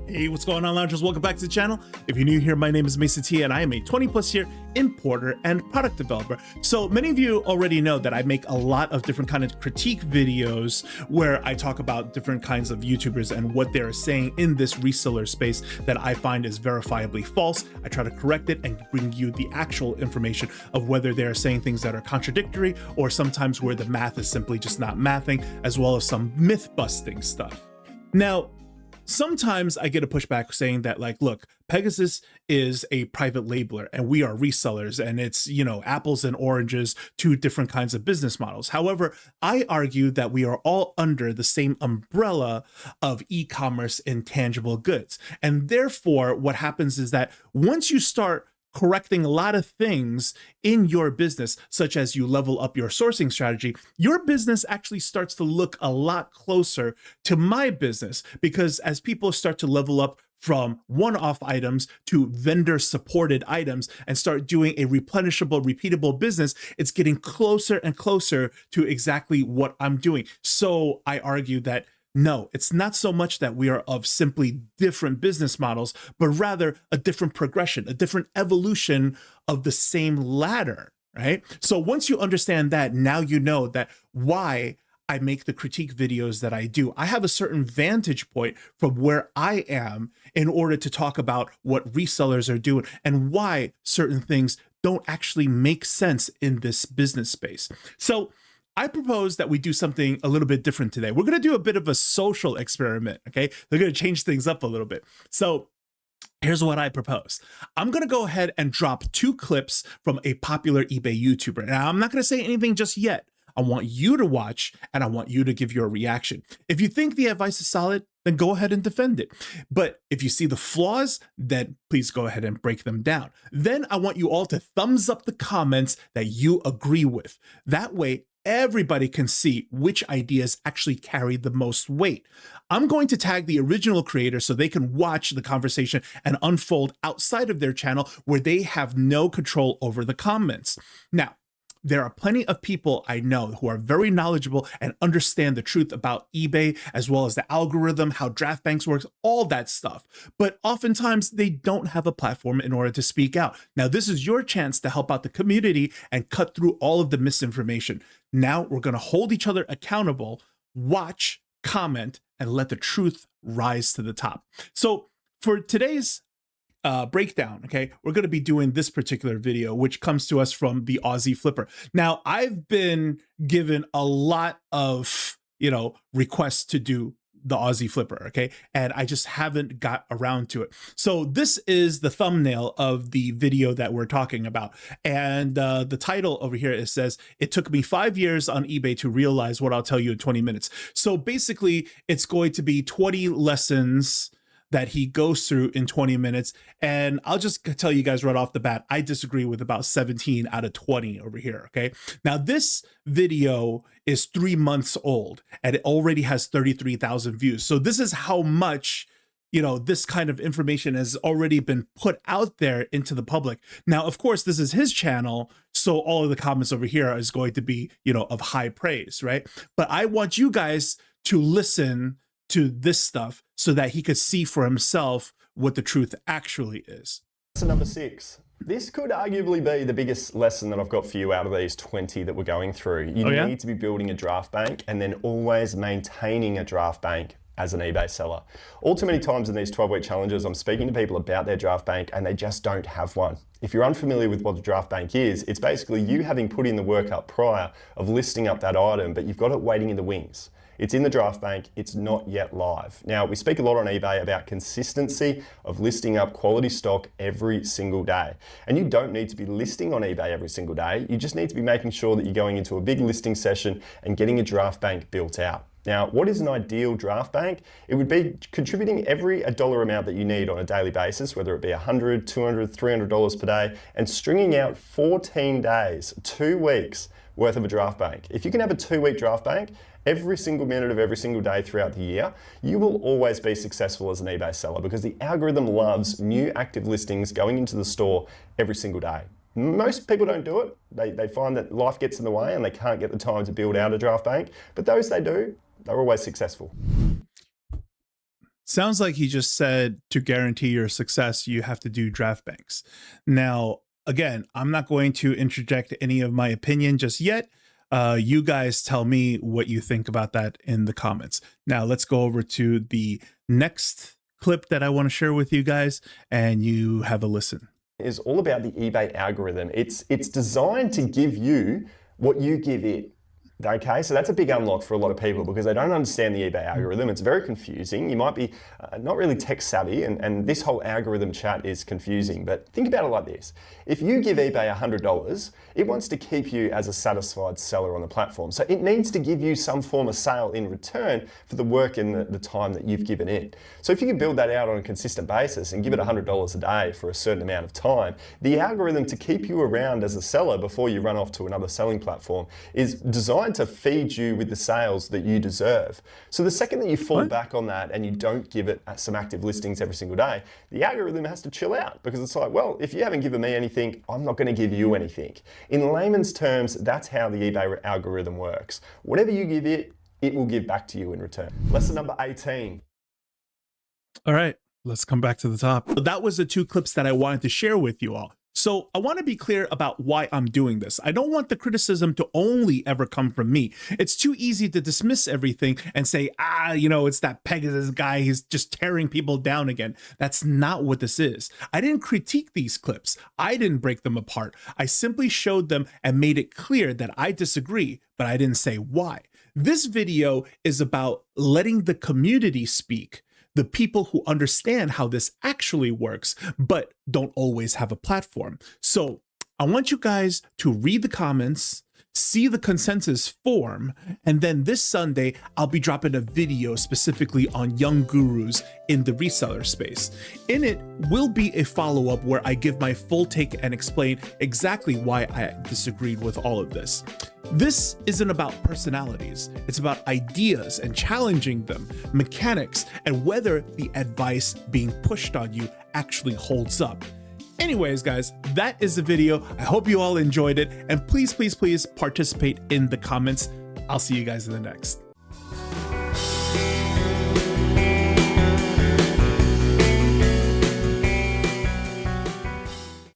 Hey, what's going on, loungers? Welcome back to the channel. If you're new here, my name is Mason T, and I am a 20+ year importer and product developer. So many of you already know that I make a lot of different kind of critique videos where I talk about different kinds of YouTubers and what they're saying in this reseller space that I find is verifiably false. I try to correct it and bring you the actual information of whether they're saying things that are contradictory or sometimes where the math is simply just not mathing, as well as some myth busting stuff. Now, sometimes I get a pushback saying that, like, look, Pegasus is a private labeler and we are resellers, and it's, you know, apples and oranges, two different kinds of business models. However, I argue that we are all under the same umbrella of e-commerce and tangible goods. And therefore, what happens is that once you start correcting a lot of things in your business, such as you level up your sourcing strategy, your business actually starts to look a lot closer to my business, because as people start to level up from one-off items to vendor-supported items and start doing a replenishable, repeatable business, it's getting closer and closer to exactly what I'm doing. So I argue that no, it's not so much that we are of simply different business models, but rather a different progression, a different evolution of the same ladder, right? So once you understand that, now you know that why I make the critique videos that I do. I have a certain vantage point from where I am in order to talk about what resellers are doing and why certain things don't actually make sense in this business space. So I propose that we do something a little bit different today. We're going to do a bit of a social experiment, okay? They're going to change things up a little bit. So here's what I propose. I'm going to go ahead and drop 2 clips from a popular eBay YouTuber. Now, I'm not going to say anything just yet. I want you to watch and I want you to give your reaction. If you think the advice is solid, then go ahead and defend it. But if you see the flaws, then please go ahead and break them down. Then I want you all to thumbs up the comments that you agree with. That way, everybody can see which ideas actually carry the most weight. I'm going to tag the original creator so they can watch the conversation and unfold outside of their channel where they have no control over the comments. Now, there are plenty of people I know who are very knowledgeable and understand the truth about eBay, as well as the algorithm, how draft banks works, all that stuff. But oftentimes they don't have a platform in order to speak out. Now, this is your chance to help out the community and cut through all of the misinformation. Now we're going to hold each other accountable, watch, comment, and let the truth rise to the top. So for today's breakdown, okay, we're going to be doing this particular video, which comes to us from the Aussie Flipper. Now, I've been given a lot of, you know, requests to do the Aussie Flipper, okay, and I just haven't got around to it. So this is the thumbnail of the video that we're talking about, and the title over here, it says, "It took me 5 years on eBay to realize what I'll tell you in 20 minutes." So basically, it's going to be 20 lessons that he goes through in 20 minutes. And I'll just tell you guys right off the bat, I disagree with about 17 out of 20 over here, okay? Now, this video is 3 months old and it already has 33,000 views. So this is how much, you know, this kind of information has already been put out there into the public. Now, of course, this is his channel, so all of the comments over here is going to be, you know, of high praise, right? But I want you guys to listen to this stuff so that he could see for himself what the truth actually is. Lesson number 6. This could arguably be the biggest lesson that I've got for you out of these 20 that we're going through. You need to be building a draft bank and then always maintaining a draft bank as an eBay seller. All too many times in these 12-week challenges, I'm speaking to people about their draft bank and they just don't have one. If you're unfamiliar with what a draft bank is, it's basically you having put in the work up prior of listing up that item, but you've got it waiting in the wings. It's in the draft bank, it's not yet live. Now, we speak a lot on eBay about consistency of listing up quality stock every single day. And you don't need to be listing on eBay every single day. You just need to be making sure that you're going into a big listing session and getting a draft bank built out. Now, what is an ideal draft bank? It would be contributing every dollar amount that you need on a daily basis, whether it be $100, $200, $300 per day, and stringing out 14 days, 2 weeks worth of a draft bank. If you can have a 2-week draft bank, every single minute of every single day throughout the year, you will always be successful as an eBay seller because the algorithm loves new active listings going into the store every single day. Most people don't do it. They find that life gets in the way and they can't get the time to build out a draft bank, but those they do, they're always successful. Sounds like he just said to guarantee your success, you have to do draft banks. Now, again, I'm not going to interject any of my opinion just yet. You guys tell me what you think about that in the comments. Now, let's go over to the next clip that I want to share with you guys, and you have a listen. Is all about the eBay algorithm. It's designed to give you what you give it. Okay, so that's a big unlock for a lot of people because they don't understand the eBay algorithm. It's very confusing. You might be not really tech savvy, and this whole algorithm chat is confusing, but think about it like this. If you give eBay $100, it wants to keep you as a satisfied seller on the platform. So it needs to give you some form of sale in return for the work and the time that you've given it. So if you can build that out on a consistent basis and give it $100 a day for a certain amount of time, the algorithm to keep you around as a seller before you run off to another selling platform is designed to feed you with the sales that you deserve. So the second that you fall back on that and you don't give it some active listings every single day, the algorithm has to chill out because it's like, well, if you haven't given me anything, I'm not going to give you anything. In layman's terms, that's how the eBay algorithm works. Whatever you give it, it will give back to you in return. Lesson number 18. All right, let's come back to the top. That was the two clips that I wanted to share with you all. So I want to be clear about why I'm doing this. I don't want the criticism to only ever come from me. It's too easy to dismiss everything and say, it's that Pegasus guy. He's just tearing people down again. That's not what this is. I didn't critique these clips. I didn't break them apart. I simply showed them and made it clear that I disagree, but I didn't say why. This video is about letting the community speak. The people who understand how this actually works, but don't always have a platform. So I want you guys to read the comments, see the consensus form, and then this Sunday, I'll be dropping a video specifically on young gurus in the reseller space. In it will be a follow-up where I give my full take and explain exactly why I disagreed with all of this. This isn't about personalities. It's about ideas and challenging them, mechanics, and whether the advice being pushed on you actually holds up. Anyways, guys, that is the video. I hope you all enjoyed it. And please, please, please participate in the comments. I'll see you guys in the next.